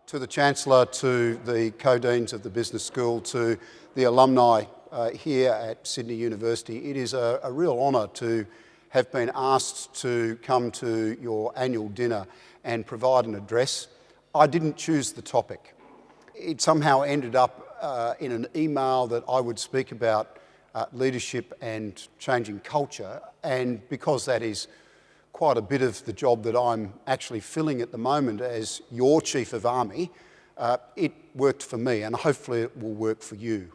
to the Chancellor, to the co-deans of the business school, to the alumni here at Sydney University. It is a real honour to have been asked to come to your annual dinner and provide an address. I didn't choose the topic. It somehow ended up in an email that I would speak about leadership and changing culture, and because that is quite a bit of the job that I'm actually filling at the moment as your Chief of Army, it worked for me, and hopefully it will work for you.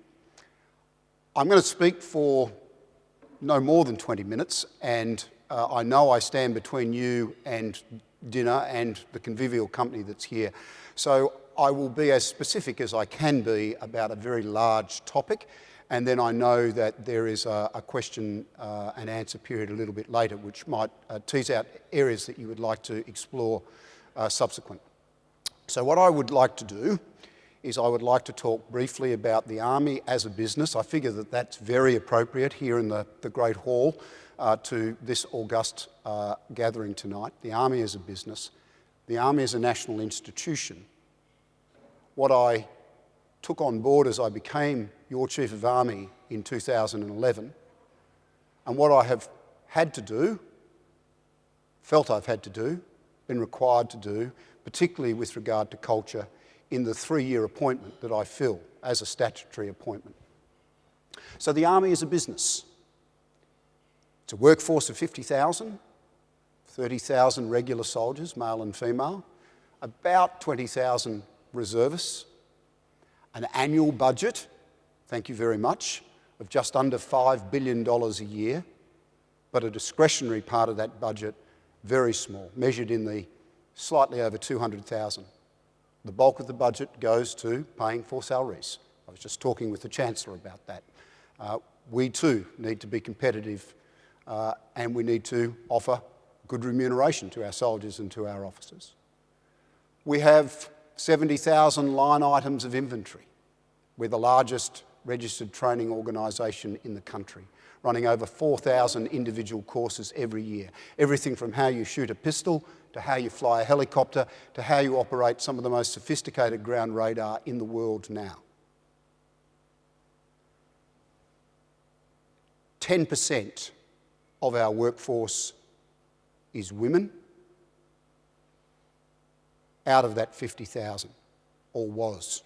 I'm going to speak for no more than 20 minutes, and I know I stand between you and dinner and the convivial company that's here. So I will be as specific as I can be about a very large topic, and then I know that there is a question and answer period a little bit later, which might tease out areas that you would like to explore subsequent. So what I would like to do is I would like to talk briefly about the Army as a business. I figure that that's very appropriate here in the Great Hall to this august gathering tonight. The Army as a business, the Army as a national institution. What I took on board as I became your Chief of Army in 2011, and what I have had to do, felt I've had to do, been required to do, particularly with regard to culture, in the 3-year appointment that I fill as a statutory appointment. So the Army is a business. It's a workforce of 50,000, 30,000 regular soldiers, male and female, about 20,000 reservists, an annual budget, thank you very much, of just under $5 billion a year, but a discretionary part of that budget very small, measured in the slightly over 200,000. The bulk of the budget goes to paying for salaries. I was just talking with the Chancellor about that. We too need to be competitive and we need to offer good remuneration to our soldiers and to our officers. We have 70,000 line items of inventory. We're the largest registered training organisation in the country, running over 4,000 individual courses every year. Everything from how you shoot a pistol, to how you fly a helicopter, to how you operate some of the most sophisticated ground radar in the world now. 10% of our workforce is women out of that 50,000, or was.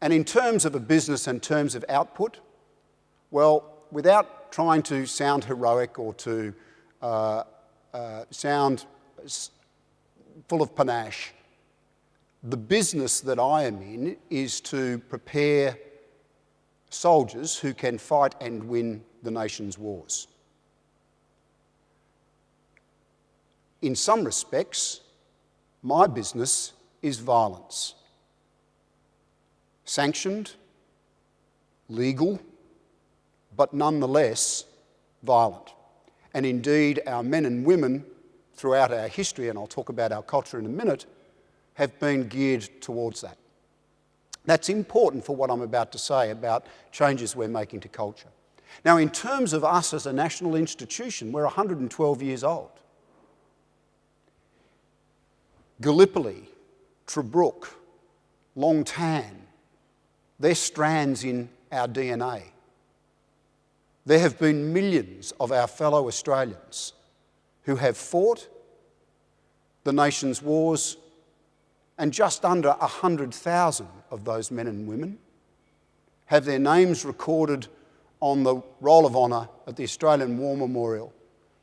And in terms of a business and terms of output, well, without trying to sound heroic or to sound full of panache, the business that I am in is to prepare soldiers who can fight and win the nation's wars. In some respects, my business is violence. Sanctioned, legal, but nonetheless violent. And indeed, our men and women throughout our history, and I'll talk about our culture in a minute, have been geared towards that. That's important for what I'm about to say about changes we're making to culture. Now, in terms of us as a national institution, we're 112 years old. Gallipoli, Tobruk, Long Tan, they're strands in our DNA. There have been millions of our fellow Australians who have fought the nation's wars, and just under 100,000 of those men and women have their names recorded on the Roll of Honour at the Australian War Memorial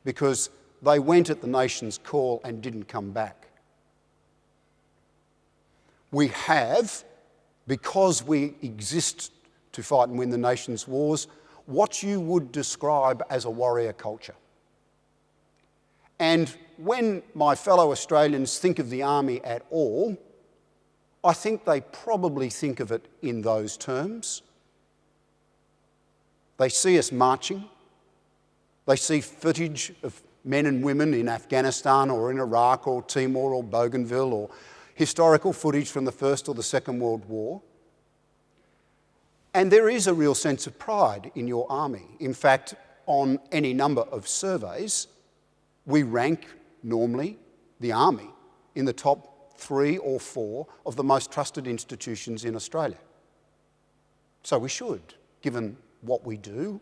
because they went at the nation's call and didn't come back. We have, because we exist to fight and win the nation's wars, what you would describe as a warrior culture. And when my fellow Australians think of the Army at all, I think they probably think of it in those terms. They see us marching. They see footage of men and women in Afghanistan or in Iraq or Timor or Bougainville, or historical footage from the First or the Second World War. And there is a real sense of pride in your army. In fact, on any number of surveys, we rank normally the army in the top 3 or 4 of the most trusted institutions in Australia. So we should, given what we do.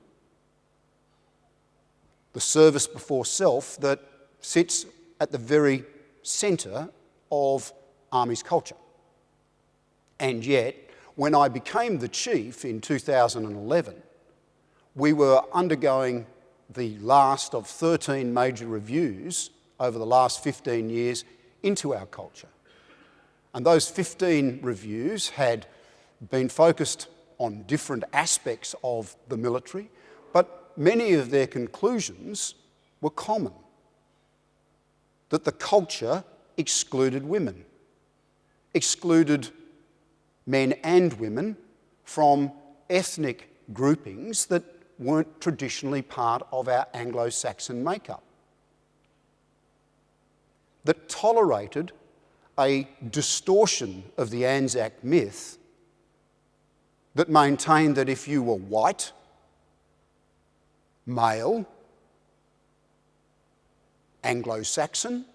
The service before self that sits at the very centre of Army's culture. And yet, when I became the chief in 2011, we were undergoing the last of 13 major reviews over the last 15 years into our culture. And those 15 reviews had been focused on different aspects of the military, but many of their conclusions were common. That the culture excluded women, excluded men and women from ethnic groupings that weren't traditionally part of our Anglo-Saxon makeup, that tolerated a distortion of the Anzac myth that maintained that if you were white, male, Anglo-Saxon,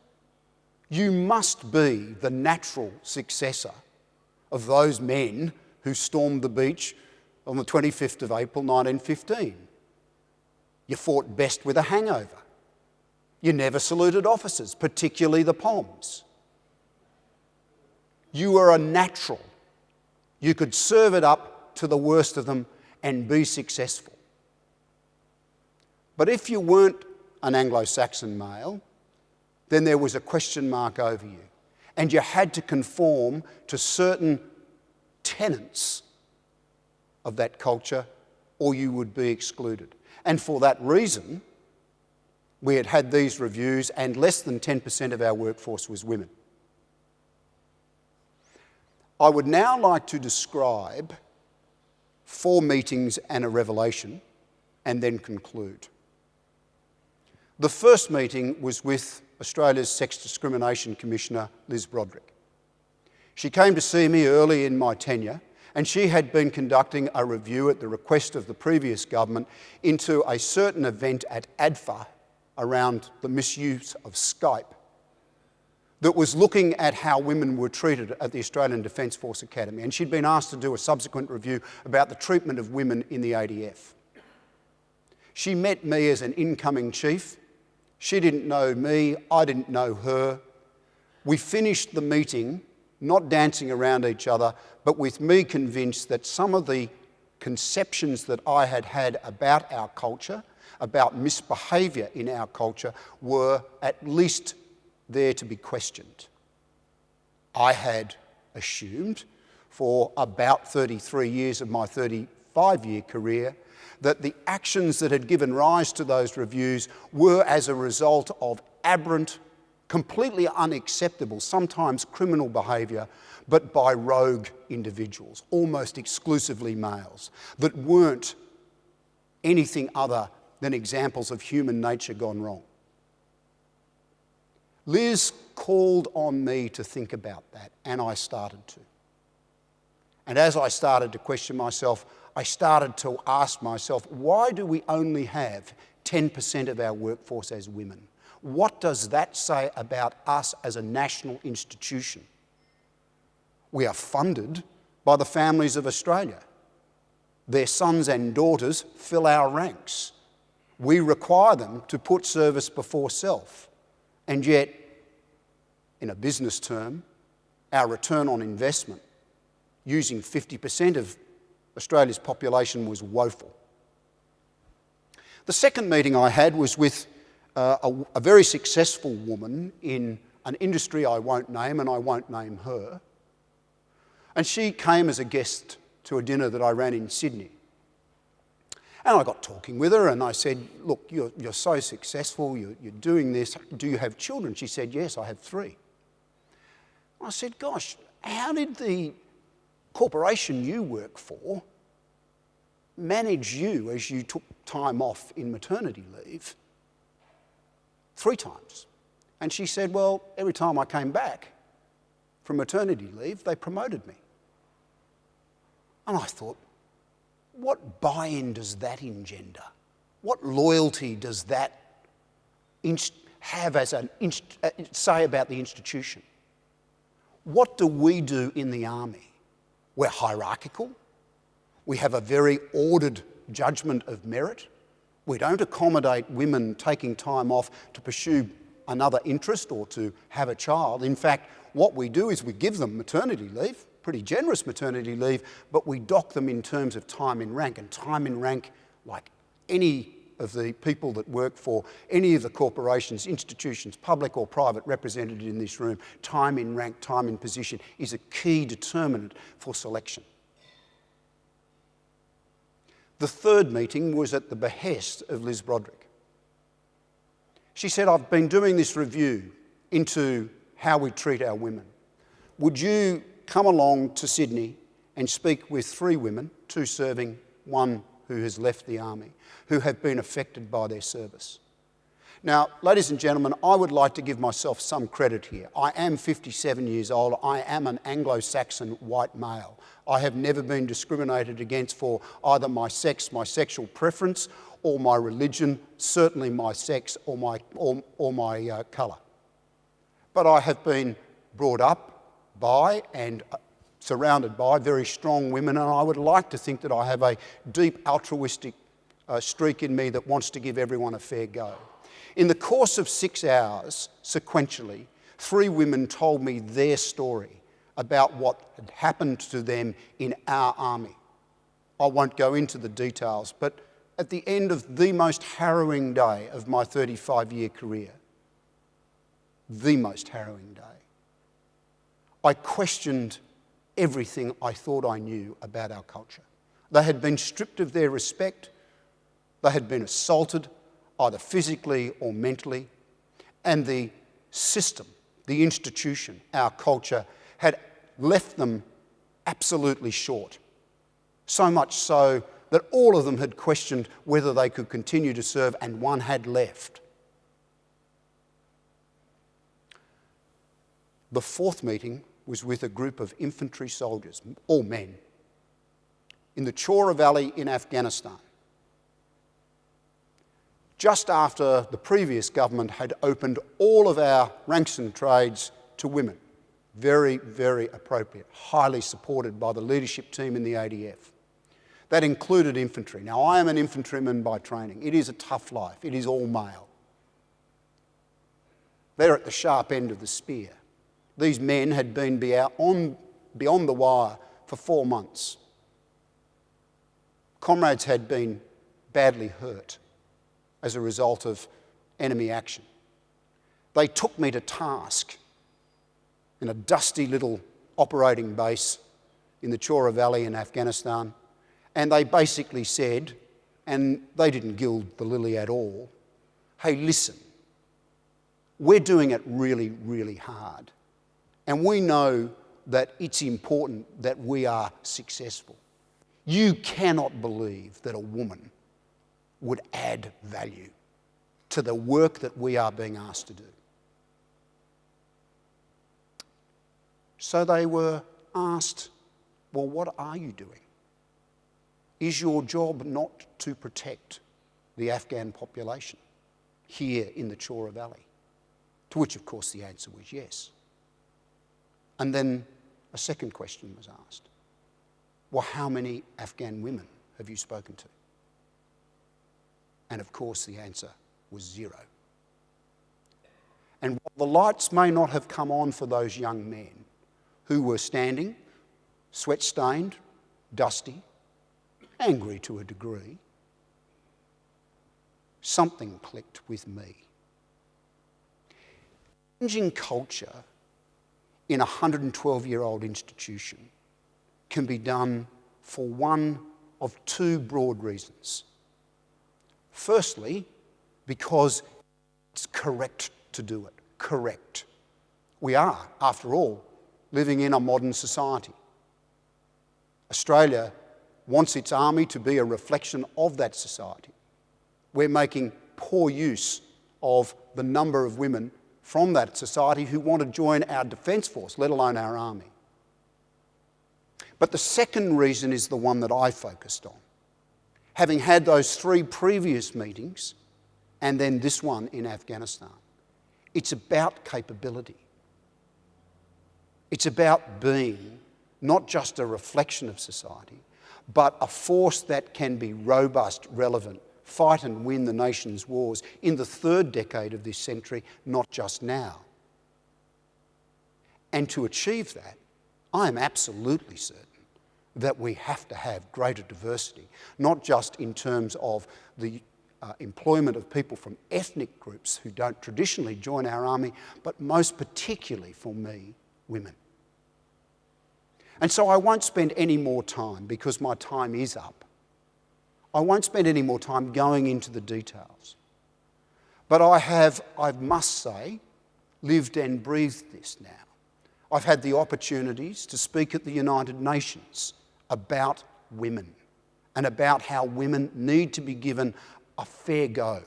you must be the natural successor of those men who stormed the beach on the 25th of April 1915. You fought best with a hangover. You never saluted officers, particularly the POMs. You were a natural. You could serve it up to the worst of them and be successful. But if you weren't an Anglo-Saxon male, then there was a question mark over you. And you had to conform to certain tenets of that culture or you would be excluded. And for that reason, we had had these reviews and less than 10% of our workforce was women. I would now like to describe 4 meetings and a revelation and then conclude. The first meeting was with Australia's Sex Discrimination Commissioner, Liz Broderick. She came to see me early in my tenure, and she had been conducting a review at the request of the previous government into a certain event at ADFA around the misuse of Skype that was looking at how women were treated at the Australian Defence Force Academy, and she'd been asked to do a subsequent review about the treatment of women in the ADF. She met me as an incoming chief. She didn't know me, I didn't know her. We finished the meeting not dancing around each other, but with me convinced that some of the conceptions that I had had about our culture, about misbehaviour in our culture, were at least there to be questioned. I had assumed for about 33 years of my 35-year career that the actions that had given rise to those reviews were as a result of aberrant, completely unacceptable, sometimes criminal behaviour, but by rogue individuals, almost exclusively males, that weren't anything other than examples of human nature gone wrong. Liz called on me to think about that, and I started to. And as I started to question myself, I started to ask myself, why do we only have 10% of our workforce as women? What does that say about us as a national institution? We are funded by the families of Australia. Their sons and daughters fill our ranks. We require them to put service before self. And yet, in a business term, our return on investment using 50% of Australia's population was woeful. The second meeting I had was with a very successful woman in an industry I won't name, and I won't name her. And she came as a guest to a dinner that I ran in Sydney. And I got talking with her and I said, look, you're so successful, you're doing this, do you have children? She said, yes, I have 3. I said, gosh, how did the corporation you work for manage you as you took time off in maternity leave 3 times? And she said, well, every time I came back from maternity leave, they promoted me. And I thought, what buy-in does that engender? What loyalty does that have as say about the institution? What do we do in the army? We're hierarchical. We have a very ordered judgment of merit. We don't accommodate women taking time off to pursue another interest or to have a child. In fact, what we do is we give them maternity leave, pretty generous maternity leave, but we dock them in terms of time in rank. And time in rank, like any of the people that work for any of the corporations, institutions, public or private, represented in this room, time in rank, time in position is a key determinant for selection. The third meeting was at the behest of Liz Broderick. She said, I've been doing this review into how we treat our women. Would you come along to Sydney and speak with 3 women, 2 serving, 1 who has left the army, who have been affected by their service? Now, ladies and gentlemen, I would like to give myself some credit here. I am 57 years old. I am an Anglo-Saxon white male. I have never been discriminated against for either my sex, my sexual preference, or my religion, certainly my sex or my colour. But I have been brought up by and surrounded by very strong women, and I would like to think that I have a deep altruistic streak in me that wants to give everyone a fair go. In the course of 6 hours, sequentially, 3 women told me their story about what had happened to them in our army. I won't go into the details, but at the end of the most harrowing day of my 35-year career, the most harrowing day, I questioned everything I thought I knew about our culture. They had been stripped of their respect. They had been assaulted, either physically or mentally, and the system, the institution, our culture, had left them absolutely short. So much so that all of them had questioned whether they could continue to serve, and one had left. The 4th meeting was with a group of infantry soldiers, all men, in the Chora Valley in Afghanistan, just after the previous government had opened all of our ranks and trades to women. Very, very appropriate, highly supported by the leadership team in the ADF. That included infantry. Now, I am an infantryman by training. It is a tough life. It is all male. They're at the sharp end of the spear. These men had been beyond the wire for 4 months. Comrades had been badly hurt as a result of enemy action. They took me to task in a dusty little operating base in the Chora Valley in Afghanistan, and they basically said, and they didn't gild the lily at all, hey, listen, we're doing it really, really hard, and we know that it's important that we are successful. You cannot believe that a woman would add value to the work that we are being asked to do. So they were asked, well, what are you doing? Is your job not to protect the Afghan population here in the Chora Valley? To which, of course, the answer was yes. And then a second question was asked. Well, how many Afghan women have you spoken to? And of course, the answer was 0. And while the lights may not have come on for those young men who were standing, sweat-stained, dusty, angry to a degree, something clicked with me. Changing culture in a 112-year-old institution can be done for one of 2 broad reasons. Firstly, because it's correct to do it. Correct. We are, after all, living in a modern society. Australia wants its army to be a reflection of that society. We're making poor use of the number of women from that society who want to join our Defence Force, let alone our army. But the second reason is the one that I focused on. Having had those 3 previous meetings and then this one in Afghanistan, it's about capability. It's about being not just a reflection of society, but a force that can be robust, relevant, fight and win the nation's wars in the third decade of this century, not just now. And to achieve that, I am absolutely certain that we have to have greater diversity, not just in terms of the employment of people from ethnic groups who don't traditionally join our army, but most particularly for me, women. And so I won't spend any more time, because my time is up. I won't spend any more time going into the details. But I must say, lived and breathed this now. I've had the opportunities to speak at the United Nations about women and about how women need to be given a fair go.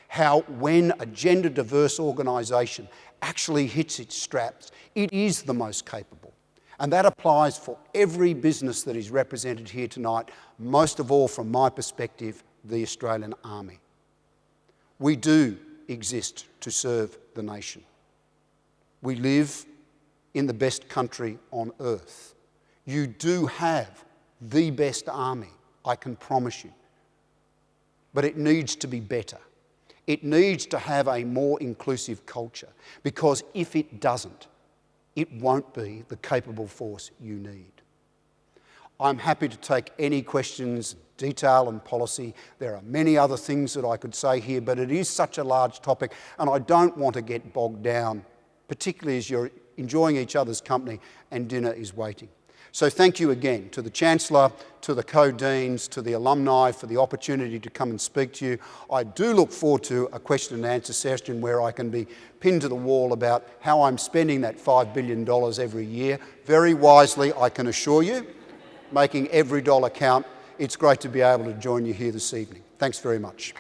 How when a gender diverse organisation actually hits its straps, it is the most capable. And that applies for every business that is represented here tonight, most of all, from my perspective, the Australian Army. We do exist to serve the nation. We live in the best country on earth. You do have the best army, I can promise you. But it needs to be better. It needs to have a more inclusive culture, because if it doesn't, it won't be the capable force you need. I'm happy to take any questions, detail and policy. There are many other things that I could say here, but it is such a large topic, and I don't want to get bogged down, particularly as you're enjoying each other's company and dinner is waiting. So thank you again to the Chancellor, to the co-deans, to the alumni for the opportunity to come and speak to you. I do look forward to a question and answer session where I can be pinned to the wall about how I'm spending that $5 billion every year. Very wisely, I can assure you, making every dollar count. It's great to be able to join you here this evening. Thanks very much.